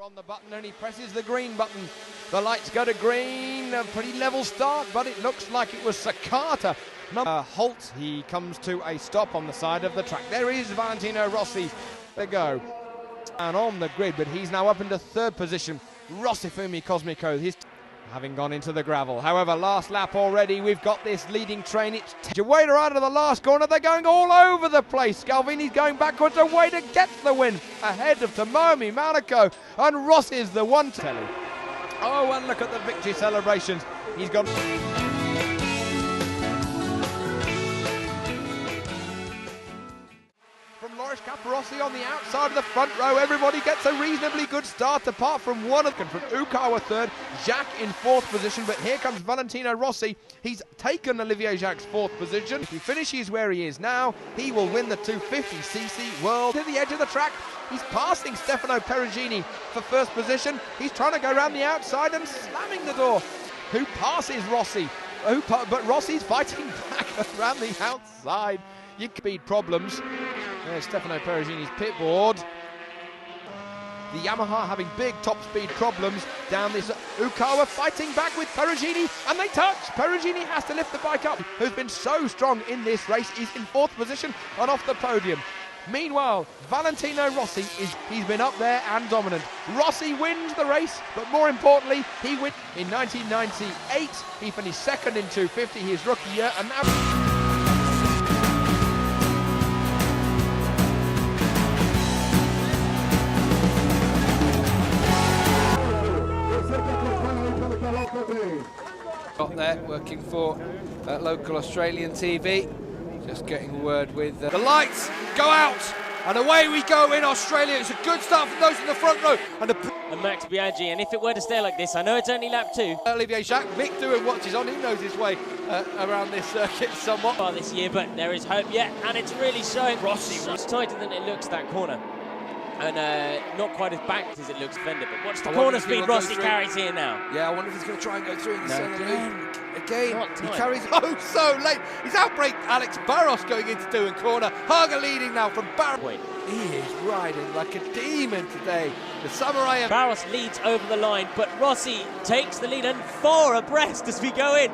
on the button and he presses the green button. The lights go to green, a pretty level start, but it looks like it was Sakata. Halt, he comes to a stop on the side of the track. There is Valentino Rossi. There go. And on the grid, but he's now up into third position. Rossifumi Cosmico, he's having gone into the gravel. However, last lap already, we've got this leading train. It's Wader out of the last corner. They're going all over the place. Scalvini's going backwards and Wader gets the win ahead of Tomomi Monaco. And Ross is the one. Oh, and look at the victory celebrations. He's got... From Loris Capirossi on the outside of the front row, everybody gets a reasonably good start apart from one of them. From Ukawa third, Jacques in fourth position, but here comes Valentino Rossi. He's taken Olivier Jacques' fourth position. If he finishes where he is now, he will win the 250cc World. To the edge of the track, he's passing Stefano Perugini for first position. He's trying to go around the outside and slamming the door. Who passes Rossi? But Rossi's fighting back around the outside. You speed problems. There's Stefano Perugini's pitboard. The Yamaha having big top speed problems down this. Ukawa fighting back with Perugini, and they touch. Perugini has to lift the bike up, who's been so strong in this race. He's in fourth position and off the podium. Meanwhile, Valentino Rossi, he's been up there and dominant. Rossi wins the race, but more importantly, he wins. In 1998, he finished second in 250, his rookie year, and now... Got there, working for local Australian TV. Just getting a word with the lights go out, and away we go in Australia. It's a good start from those in the front row. And Max Biaggi, and if it were to stay like this, I know it's only lap 2. Olivier Jacques, Mick doing watches on. He knows his way around this circuit somewhat. Far this year, but there is hope yet, and it's really showing. Rossi, it's tighter than it looks, that corner. And not quite as backed as it looks defended, but watch the corner speed Rossi carries here now. Yeah, I wonder if he's going to try and go through in the center loop. Again, he carries so late. He's outbraked Alex Barros going into Doohan corner. Haga leading now from Barros. He is riding like a demon today. The Samurai. Barros leads over the line, but Rossi takes the lead and 4 abreast as we go in.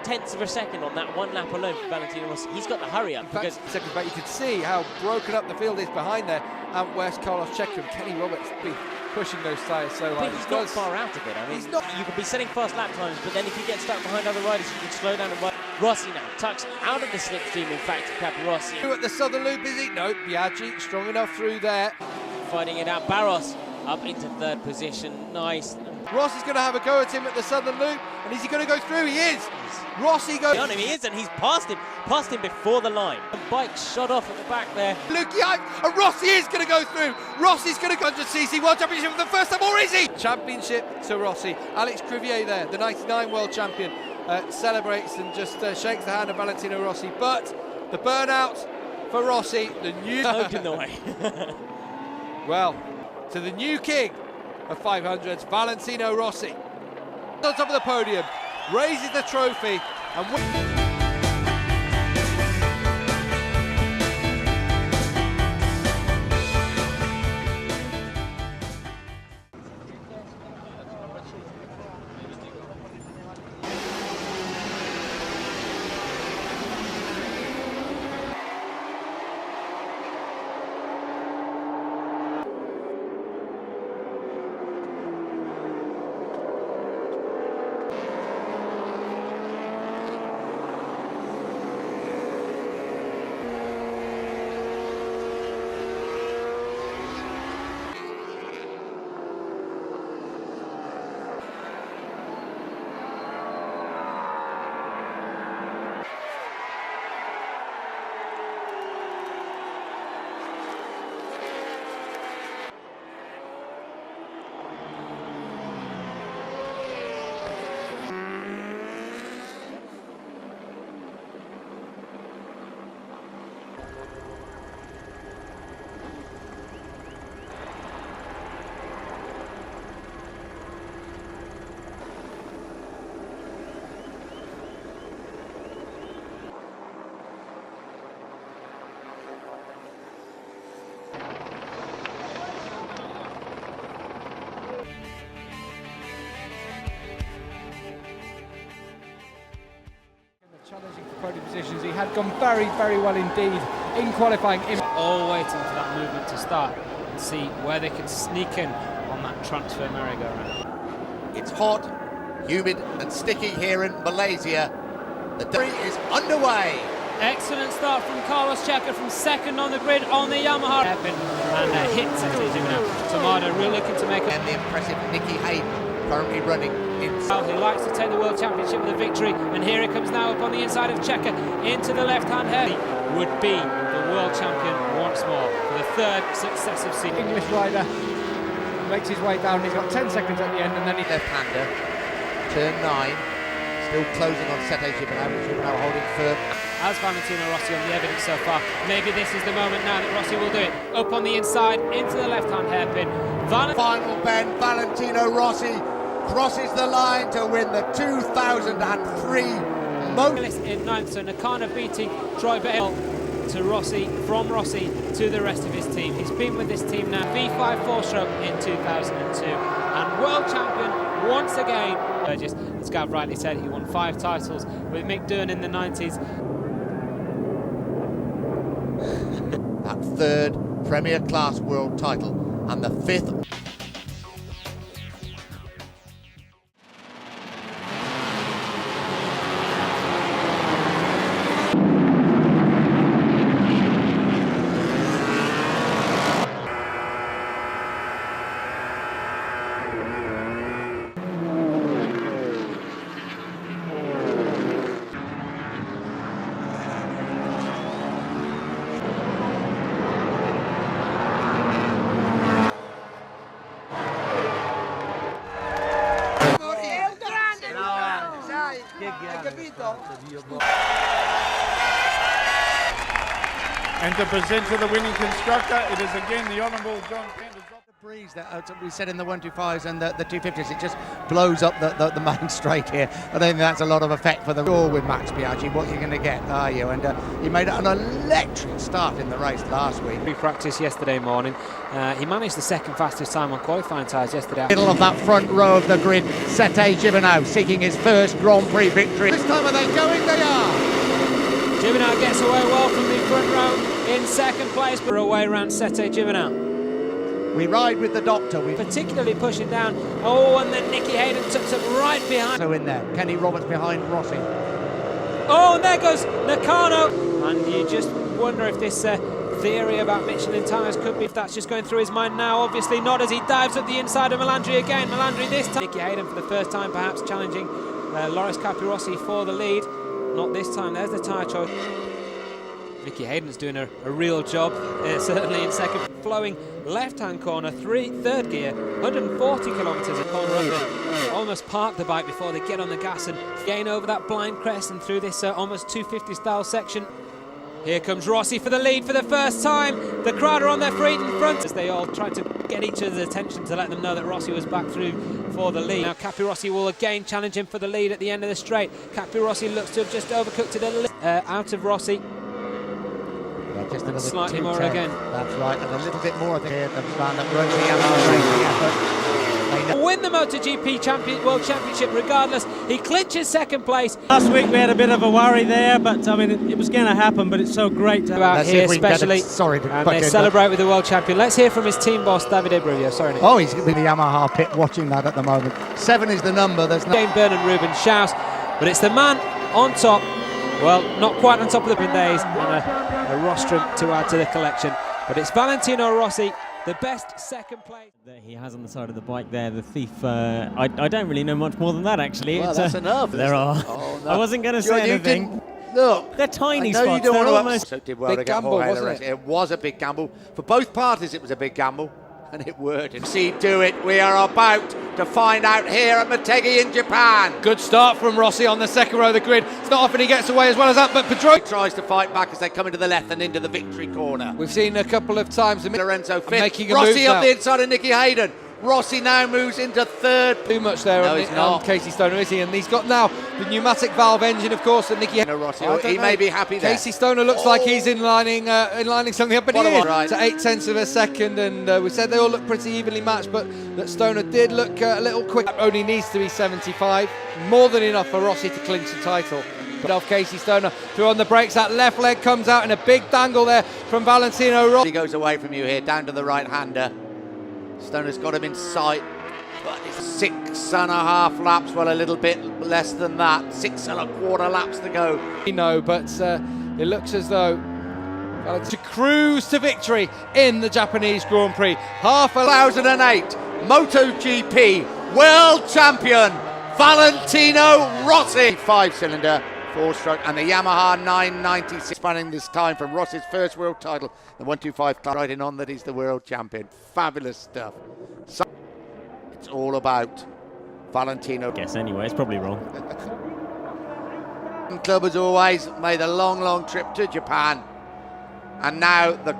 Tenths of a second on that one lap alone for Valentino Rossi. He's got the hurry up. In fact, seconds back, you could see how broken up the field is behind there. Out west, Carlos Checo and Kenny Roberts be pushing those tyres so hard. He's not far out of it. I mean, you could be setting fast lap times, but then if you get stuck behind other riders, you can slow down and ride. Rossi now tucks out of the slipstream, in fact, Capirossi. At the southern loop, is he? No, Biaggi strong enough through there. Fighting it out. Barros up into third position. Nice. Ross is going to have a go at him at the southern loop, and is he going to go through? He is. Rossi goes. On him, he is, and he's passed him before the line. The bike shot off at the back there. And Rossi is going to go through. Rossi's going to go 100cc World Championship for the first time, or is he? Championship to Rossi. Alex Crivier there, the 99 World Champion, celebrates and just shakes the hand of Valentino Rossi. But the burnout for Rossi, the new... in the way. Well, to the new king of 500s, Valentino Rossi. On top of the podium, raises the trophy and podium positions. He had gone very, very well indeed in qualifying. All waiting for that movement to start and see where they can sneak in on that transfer merry-go-round. It's hot, humid and sticky here in Malaysia. The day is underway. Excellent start from Carlos Checa from second on the grid on the Yamaha. And hits it now. Tomato really looking to make it. And the impressive Nicky Hayden currently running inside. He likes to take the World Championship with a victory, and here he comes now up on the inside of Checa into the left-hand hair. He would be the world champion once more for the third successive season. English rider makes his way down. He's got 10 seconds at the end, and then he Left-hander, turn 9, still closing on Sete Gibernau, which is now holding firm. As Valentino Rossi on the evidence so far, maybe this is the moment now that Rossi will do it. Up on the inside, into the left-hand hairpin. Final bend, Valentino Rossi crosses the line to win the 2003 in ninth, so Nakano beating Troy Bale to Rossi, from Rossi to the rest of his team. He's been with this team now, V5 4-stroke in 2002, and world champion once again. As Gav rightly said, he won 5 titles with Mick Doohan in the 90s. That third Premier Class World title and the 5th. And to present to the winning constructor, it is again the Honourable John Kent. The breeze that we said in the 125s and the 250s, it just blows up the main straight here. I think that's a lot of effect for the roar with Max Biaggi. What you're going to get, are you? And he made an electric start in the race last week. We practiced yesterday morning. He managed the second fastest time on qualifying tyres yesterday. Middle of that front row of the grid, Sete Gibernau seeking his first Grand Prix victory. This time are they going? They are. Gibernau gets away well from the front row in second place, but away around Sete Gibernau. We ride with the doctor. We particularly pushing down. Oh, and then Nicky Hayden tucks up right behind. So in there, Kenny Roberts behind Rossi. Oh, and there goes Nakano. And you just wonder if this theory about Michelin tyres could be, if that's just going through his mind now. Obviously not, as he dives up the inside of Melandri again. Melandri this time. Nicky Hayden for the first time perhaps challenging Loris Capirossi for the lead. Not this time. There's the tyre choice. Nicky Hayden's doing a real job, certainly in second. Flowing left-hand corner, third gear, 140 kilometres a corner under. Almost park the bike before they get on the gas and gain over that blind crest and through this almost 250 style section. Here comes Rossi for the lead for the first time. The crowd are on their feet in front as they all try to get each other's attention to let them know that Rossi was back through for the lead. Now Capirossi will again challenge him for the lead at the end of the straight. Capirossi looks to have just overcooked it out of Rossi. Just a little Slightly bit more again. That's right, and a little bit more here at the stand up Rossi and Win the MotoGP World Championship regardless. He clinches second place. Last week we had a bit of a worry there, but I mean it was going to happen, but it's so great to have out here especially. Sorry to and they celebrate with the world champion. Let's hear from his team boss Davide Bruglia. Sorry, Nick. Oh, he's with the Yamaha pit watching that at the moment. 7 is the number. There's no Jane Byrne and Ruben Schaus, but it's the man on top. Well, not quite on top of the days, and a rostrum to add to the collection. But it's Valentino Rossi, the best second place. That he has on the side of the bike there, the thief. I don't really know much more than that, actually. Well, that's enough. There are. Oh, no. I wasn't going to say anything. Look, they're tiny I know spots. You don't They're want almost. So did well big to get gamble, Jorge wasn't Lorenzo. it? It was a big gamble for both parties. It was a big gamble, and it worked. See, do it. We are about to find out here at Motegi in Japan. Good start from Rossi on the second row of the grid. It's not often he gets away as well as that, but Pedro Tries to fight back as they come into the left and into the victory corner. we've seen a couple of times the Lorenzo fifth. making a Rossi move up now. the inside of Nicky Hayden. Rossi now moves into third. Too much there No, on, he's not. Casey Stoner, is he? And he's got now the pneumatic valve engine, of course, that Nicky. No, Rossi. I don't He know. may be happy there. Casey Stoner looks like he's inlining something up, but he What a is ride. to 0.8 of a second. And we said they all look pretty evenly matched, but that Stoner did look a little quick. Only needs to be 75, more than enough for Rossi to clinch the title. Casey Stoner through on the brakes. That left leg comes out in a big dangle there from Valentino Rossi. He goes away from you here, down to the right-hander. Stoner's got him in sight, but it's 6.5 laps, well, a little bit less than that. 6.25 laps to go. No, but it looks as though to cruise to victory in the Japanese Grand Prix. 2008 MotoGP World Champion Valentino Rossi. 5-cylinder, 4-stroke, and the Yamaha 996 spanning this time from Rossi's first world title, the 125 club, riding on that he's the world champion. Fabulous stuff. So it's all about Valentino. Guess anyway, it's probably wrong. Club as always made a long trip to Japan, and now the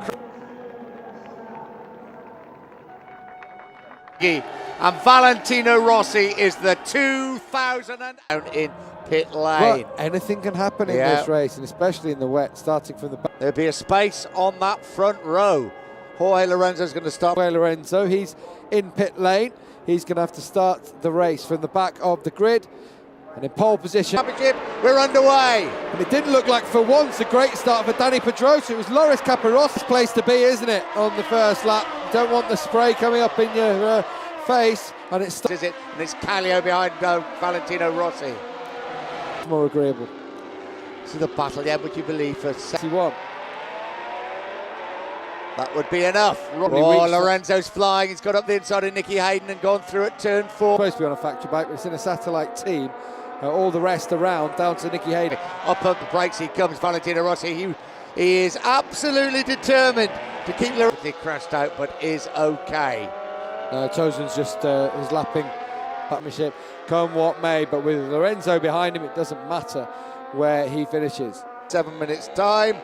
and Valentino Rossi is the 2000 in pit lane. Well, anything can happen in this race, and especially in the wet, starting from the back. There'll be a space on that front row. Jorge Lorenzo's going to start. Jorge Lorenzo, he's in pit lane. He's going to have to start the race from the back of the grid. And in pole position. Championship, we're underway. And it didn't look like for once a great start for Danny Pedrosa. It was Loris Caparros's place to be, isn't it, on the first lap. You don't want the spray coming up in your face. And it's And it's Callio behind Valentino Rossi. more agreeable. This is the battle, yeah, would you believe, for 61. That would be enough. Lorenzo's flying. He's got up the inside of Nicky Hayden and gone through at turn 4. Supposed to be on a factory bike, but it's in a satellite team. All the rest around, down to Nicky Hayden. Up on the brakes he comes, Valentino Rossi. He is absolutely determined to keep Lorenzo. He crashed out, but is okay. Tozen's just his lapping partnership, come what may, but with Lorenzo behind him, it doesn't matter where he finishes. 7 minutes time.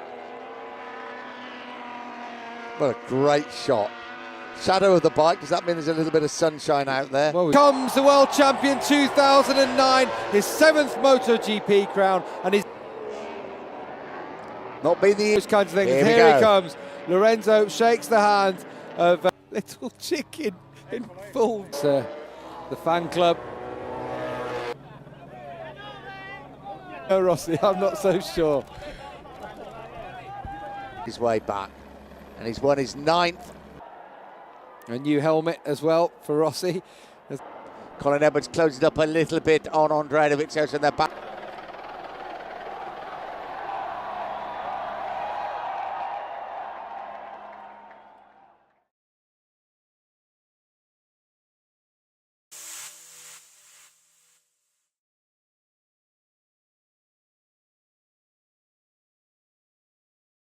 What a great shot. Shadow of the bike, does that mean there's a little bit of sunshine out there? Well, comes the world champion 2009, his 7th MotoGP crown, and he's not been those kinds of things. Here he comes. Lorenzo shakes the hand of little chicken in full. The fan club. No, Rossi, I'm not so sure. His way back, and he's won his 9th. A new helmet as well for Rossi. Colin Edwards closes it up a little bit on Andrea Dovizioso in their back.